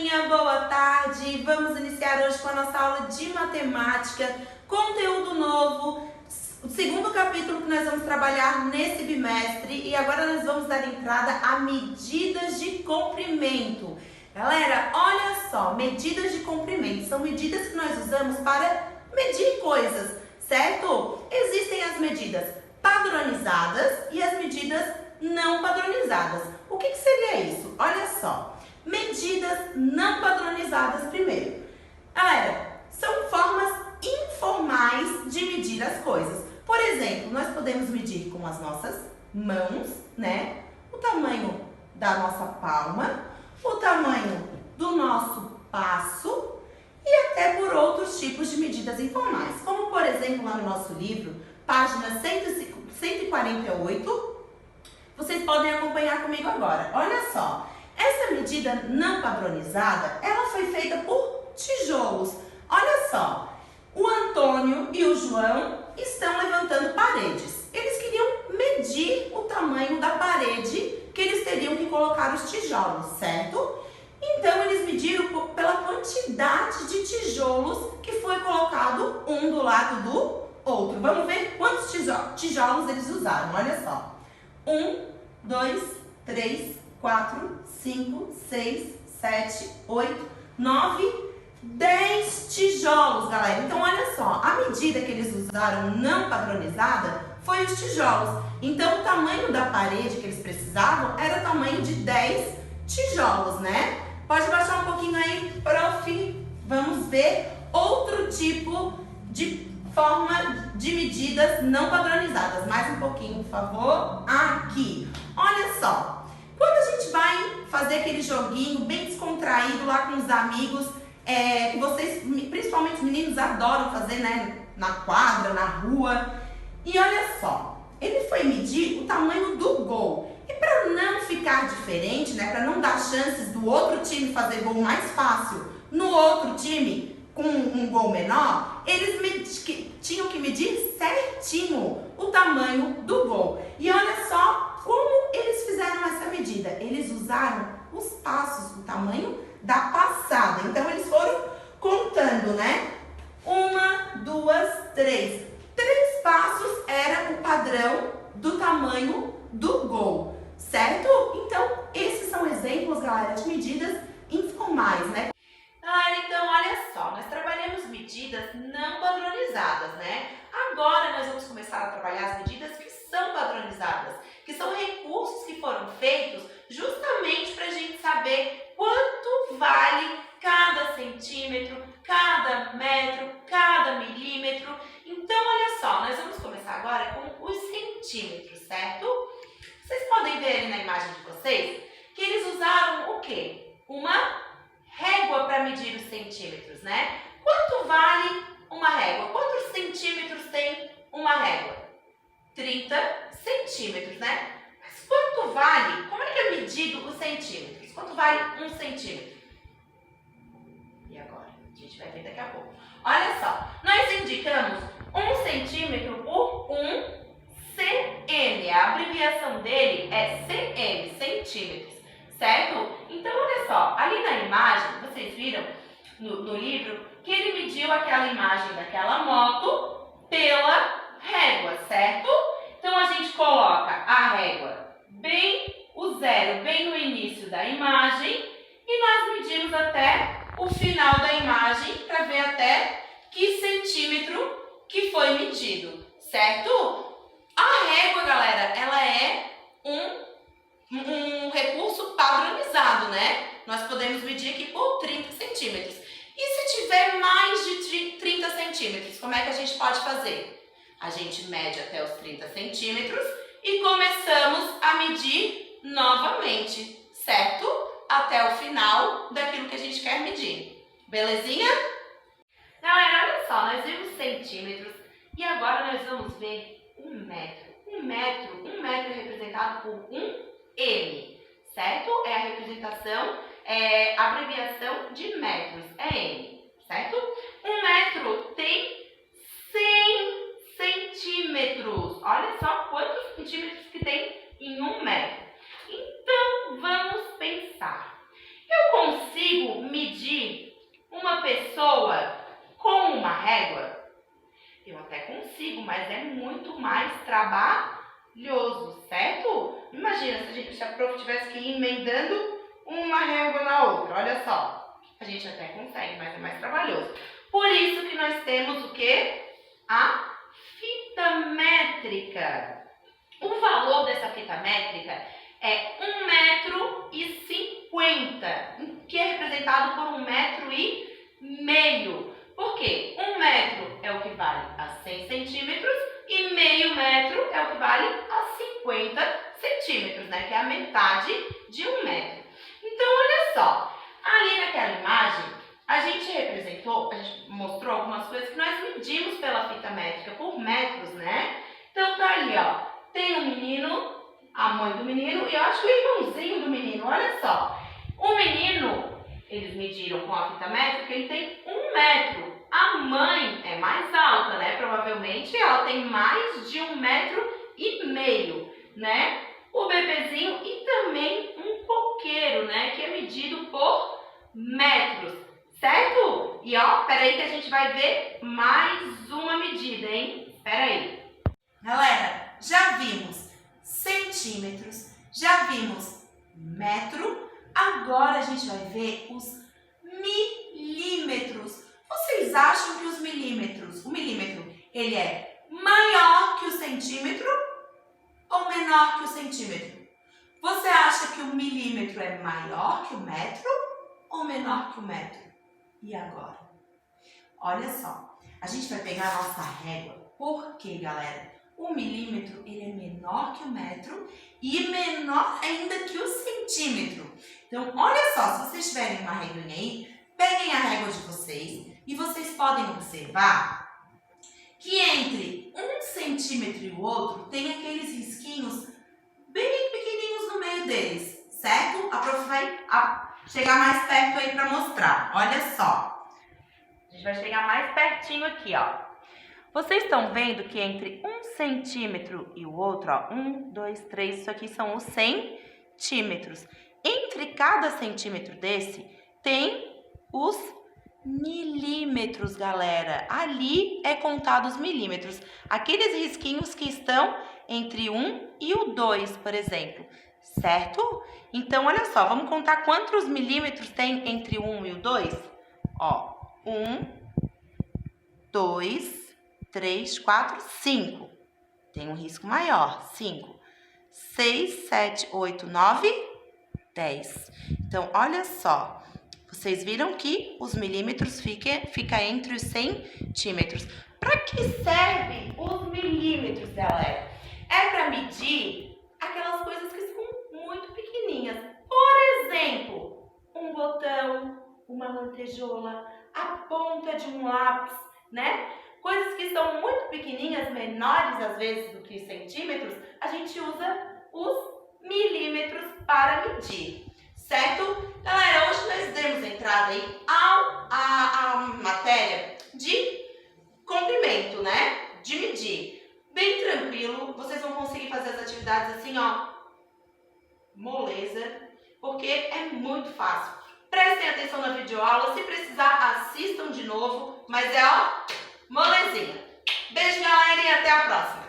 galerinha, boa tarde! Vamos iniciar hoje com a nossa aula de matemática, conteúdo novo, o segundo capítulo que nós vamos trabalhar nesse bimestre e agora nós vamos dar entrada a medidas de comprimento. Galera, olha só, medidas de comprimento são medidas que nós usamos para medir coisas, certo? Existem as medidas padronizadas e as medidas não padronizadas. O que seria isso? Olha só. Medidas não padronizadas primeiro. Galera, são formas informais de medir as coisas. Por exemplo, nós podemos medir com as nossas mãos, né? O tamanho da nossa palma, o tamanho do nosso passo e até por outros tipos de medidas informais. Como, por exemplo, lá no nosso livro, página 148, vocês podem acompanhar comigo agora. Olha só. Essa medida não padronizada, ela foi feita por tijolos. Olha só, o Antônio e o João estão levantando paredes. Eles queriam medir o tamanho da parede que eles teriam que colocar os tijolos, certo? Então, eles mediram pela quantidade de tijolos que foi colocado um do lado do outro. Vamos ver quantos tijolos eles usaram, olha só. 1, 2, 3, 4, 5, 6, 7, 8, 9, 10 tijolos, galera. Então, olha só, a medida que eles usaram não padronizada foi os tijolos. Então, o tamanho da parede que eles precisavam era o tamanho de 10 tijolos, né? Pode baixar um pouquinho aí, prof. Vamos ver outro tipo de forma de medidas não padronizadas. Mais um pouquinho, por favor. Aqui. Olha só. Quando a gente vai fazer aquele joguinho bem descontraído lá com os amigos, que vocês, principalmente os meninos, adoram fazer, né? Na quadra, na rua. E olha só, ele foi medir o tamanho do gol. E para não ficar diferente, né? Para não dar chances do outro time fazer gol mais fácil no outro time com um gol menor, eles tinham que medir certinho o tamanho do gol. E olha só como eles fizeram essa medida. Eles usaram os passos, o tamanho da passada. Então, eles foram contando, né? 1, 2, 3. 3 passos era o padrão do tamanho do gol, certo? Então, esses são exemplos, galera, de medidas informais, né? Galera, então, olha só, nós trabalhamos medidas não padronizadas, né? Agora, nós vamos começar a trabalhar as medidas que são padronizadas, que são recursos que foram feitos justamente para a gente saber quanto vale cada centímetro, cada metro, cada milímetro. Então, olha só, nós vamos começar agora com os centímetros, certo? Vocês podem ver ali na imagem de vocês que eles usaram o quê? Uma régua para medir os centímetros, né? Quanto vale uma régua? Quantos centímetros tem uma régua? 30 centímetros, né? Mas quanto vale? Como é que é medido os centímetros? Quanto vale 1 centímetro? E agora? A gente vai ver daqui a pouco. Olha só, nós indicamos 1 centímetro por 1 cm. A abreviação dele é cm, centímetros, certo? Então, olha só, ali na imagem, vocês viram no livro que ele mediu aquela imagem daquela moto pela régua, certo? Então, a gente coloca a régua bem, o zero bem no início da imagem e nós medimos até o final da imagem para ver até que centímetro que foi medido, certo? A régua, galera, ela é um recurso padronizado, né? Nós podemos medir aqui por 30 centímetros. E se tiver mais de 30 centímetros, como é que a gente pode fazer? A gente mede até os 30 centímetros e começamos a medir novamente, certo? Até o final daquilo que a gente quer medir. Belezinha? Galera, olha só, nós vimos centímetros e agora nós vamos ver um metro. Um metro é representado por um M, certo? É a representação, a abreviação de metros, é M, certo? Um metro tem 100 centímetros. Olha só quantos centímetros que tem em 1 metro. Então, vamos pensar. Eu consigo medir pessoa com uma régua? Eu até consigo, mas é muito mais trabalhoso, certo? Imagina se a prof tivesse que ir emendando uma régua na outra, olha só. A gente até consegue, mas é mais trabalhoso. Por isso que nós temos o quê? A fita métrica. O valor dessa fita métrica é 1,50 m, que é representado por 1,5 m. Por quê? 1 metro é o que vale a 100 centímetros e meio metro é o que vale a 50 centímetros, né? Que é a metade de 1 metro. Então, olha só, ali naquela imagem, a gente mostrou algumas coisas que nós medimos pela fita métrica por metros, né? Então, tá ali, ó, tem um menino, a mãe do menino e eu acho que o irmãozinho do menino, olha só. O menino, eles mediram com a fita métrica, ele tem 1 metro. A mãe é mais alta, né? Provavelmente ela tem mais de 1,5 m, né? O bebezinho e também um coqueiro, né? Que é medido por metros, certo? E ó, peraí que a gente vai ver mais uma medida, hein? Peraí. Galera, já vimos centímetros, já vimos metro, agora a gente vai ver os milímetros. Vocês acham que o milímetro, ele é maior que o centímetro ou menor que o centímetro? Você acha que o milímetro é maior que o metro ou menor que o metro? E agora? Olha só, a gente vai pegar a nossa régua, porque, galera, o milímetro ele é menor que o metro e menor ainda que o centímetro. Então, olha só, se vocês tiverem uma reguinha aí, peguem a régua de vocês e vocês podem observar que entre 1 centímetro e o outro tem aqueles risquinhos bem pequenininhos no meio deles, certo? A prof vai chegar mais perto aí para mostrar. Olha só. A gente vai chegar mais pertinho aqui, ó. Vocês estão vendo que entre 1 centímetro e o outro, ó, 1, 2, 3, isso aqui são os centímetros. Entre cada centímetro desse tem os milímetros, galera. Ali é contado os milímetros. Aqueles risquinhos que estão entre 1 e o 2, por exemplo, certo? Então, olha só, vamos contar quantos milímetros tem entre o 1 e o 2? Ó, 1, 2, 3, 4, 5. Tem um risco maior, 5. 6, 7, 8, 9, 10. Então, olha só. Vocês viram que os milímetros fica entre os centímetros. Para que servem os milímetros, galera? É para medir aquelas coisas que são muito pequenininhas. Por exemplo, um botão, uma lantejola, a ponta de um lápis, né? Coisas que são muito pequenininhas, menores às vezes do que centímetros, a gente usa os milímetros para medir, certo? Galera, hoje nós demos entrada aí à matéria de comprimento, né? De medir. Bem tranquilo, vocês vão conseguir fazer as atividades assim, ó, moleza, porque é muito fácil. Prestem atenção na videoaula, se precisar assistam de novo, mas é ó, molezinha. Beijo, galera, e até a próxima!